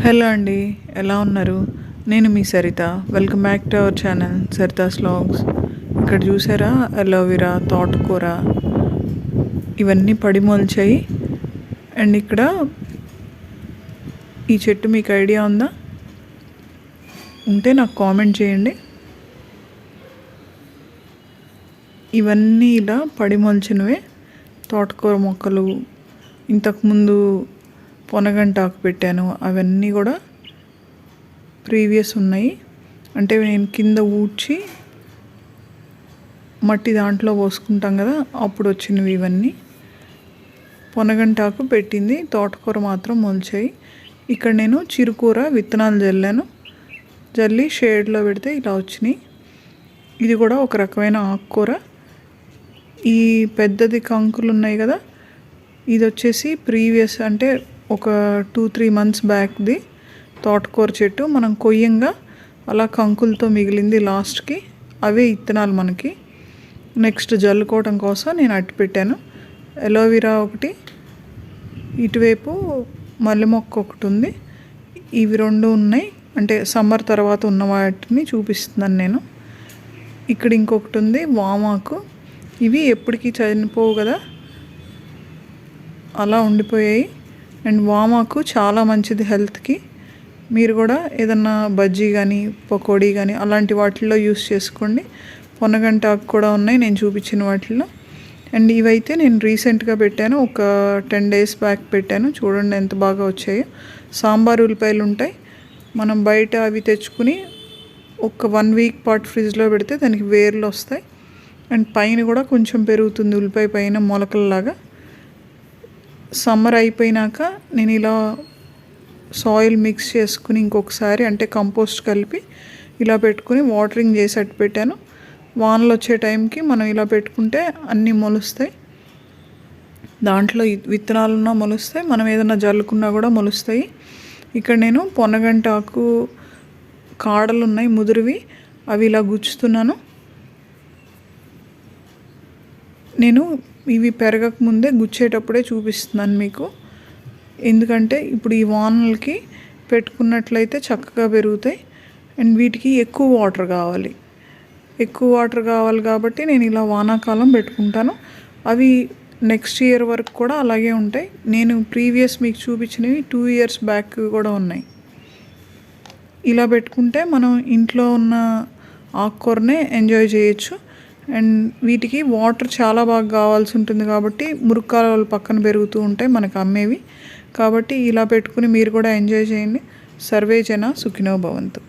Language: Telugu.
హలో అండి, ఎలా ఉన్నారు? నేను మీ Saritha. Welcome back to our channel Saritha's vlogs. ఇక్కడ చూసారా, అలోవెరా, తోటకూర ఇవన్నీ పడి మొలిచాయి. అండ్ ఇక్కడ ఈ చెట్టు మీకు ఐడియా ఉందా? ఉంటే నాకు కామెంట్ చేయండి. ఇవన్నీ ఇలా పడి మొలిచినవే తోటకూర మొక్కలు. ఇంతకుముందు పొనగంటాకు పెట్టాను, అవన్నీ కూడా ప్రీవియస్ ఉన్నాయి. అంటే నేను కింద ఊడ్చి మట్టి దాంట్లో పోసుకుంటాం కదా, అప్పుడు వచ్చినవి ఇవన్నీ. పొనగంటాకు పెట్టింది, తోటకూర మాత్రం మొలిచాయి. ఇక్కడ నేను చిరుకూర విత్తనాలు జల్లి షేడ్లో పెడితే ఇలా వచ్చినాయి. ఇది కూడా ఒక రకమైన ఆకుకూర. ఈ పెద్దది కంకులు ఉన్నాయి కదా, ఇది వచ్చేసి ప్రీవియస్ అంటే ఒక 2-3 months బ్యాక్ది తోటకూర చెట్టు. మనం కొయ్యంగా అలా కంకులతో మిగిలింది లాస్ట్కి. అవే ఇత్తనాలు మనకి నెక్స్ట్ జల్లుకోవడం కోసం నేను అట్టి పెట్టాను. అలోవెరా ఒకటి, ఇటువైపు మల్లె మొక్క ఒకటి ఉంది. ఇవి 2 ఉన్నాయి, అంటే సమ్మర్ తర్వాత ఉన్న వాటిని చూపిస్తున్నాను నేను. ఇక్కడ ఇంకొకటి ఉంది, వామాకు. ఇవి ఎప్పటికీ చనిపోవు కదా, అలా ఉండిపోయాయి. అండ్ వామాకు చాలా మంచిది హెల్త్కి. మీరు కూడా ఏదన్నా బజ్జీ కానీ పకోడీ కానీ అలాంటి వాటిల్లో యూస్ చేసుకోండి. పొనగంటాకు కూడా ఉన్నాయి నేను చూపించిన వాటిల్లో. అండ్ ఇవైతే నేను రీసెంట్గా పెట్టాను, ఒక 10 days బ్యాక్ పెట్టాను. చూడండి ఎంత బాగా వచ్చాయో. సాంబార్ ఉల్లిపాయలు ఉంటాయి, మనం బయట అవి తెచ్చుకుని ఒక 1 week పాటు ఫ్రిడ్జ్లో పెడితే దానికి వేర్లు వస్తాయి. అండ్ పైన కూడా కొంచెం పెరుగుతుంది, ఉల్లిపాయ పైన మొలకల్లాగా. సమ్మర్ అయిపోయినాక నేను ఇలా సాయిల్ మిక్స్ చేసుకుని ఇంకొకసారి అంటే కంపోస్ట్ కలిపి ఇలా పెట్టుకుని వాటరింగ్ చేసి అట్టు పెట్టాను. వానలు వచ్చే టైంకి మనం ఇలా పెట్టుకుంటే అన్నీ మొలుస్తాయి. దాంట్లో విత్తనాలున్నా మొలుస్తాయి, మనం ఏదైనా జల్లుకున్నా కూడా మొలుస్తాయి. ఇక్కడ నేను పొనగంటాకు కాడలు ఉన్నాయి ముదురువి, అవి ఇలా గుచ్చుతున్నాను. నేను ఇవి పెరగక ముందే గుచ్చేటప్పుడే చూపిస్తున్నాను మీకు, ఎందుకంటే ఇప్పుడు ఈ వానలకి పెట్టుకున్నట్లయితే చక్కగా పెరుగుతాయి. అండ్ వీటికి ఎక్కువ వాటర్ కావాలి కాబట్టి నేను ఇలా వానాకాలం పెట్టుకుంటాను. అవి నెక్స్ట్ ఇయర్ వరకు కూడా అలాగే ఉంటాయి. నేను ప్రీవియస్ మీకు చూపించినవి 2 years బ్యాక్ కూడా ఉన్నాయి. ఇలా పెట్టుకుంటే మనం ఇంట్లో ఉన్న ఆకుకూరనే ఎంజాయ్ చేయొచ్చు. అండ్ వీటికి వాటర్ చాలా బాగా కావాల్సి ఉంటుంది కాబట్టి మురుక్కాలు పక్కన పెరుగుతూ ఉంటాయి మనకు అమ్మేవి. కాబట్టి ఇలా పెట్టుకుని మీరు కూడా ఎంజాయ్ చేయండి. సర్వే జన సుఖినో భవంతు.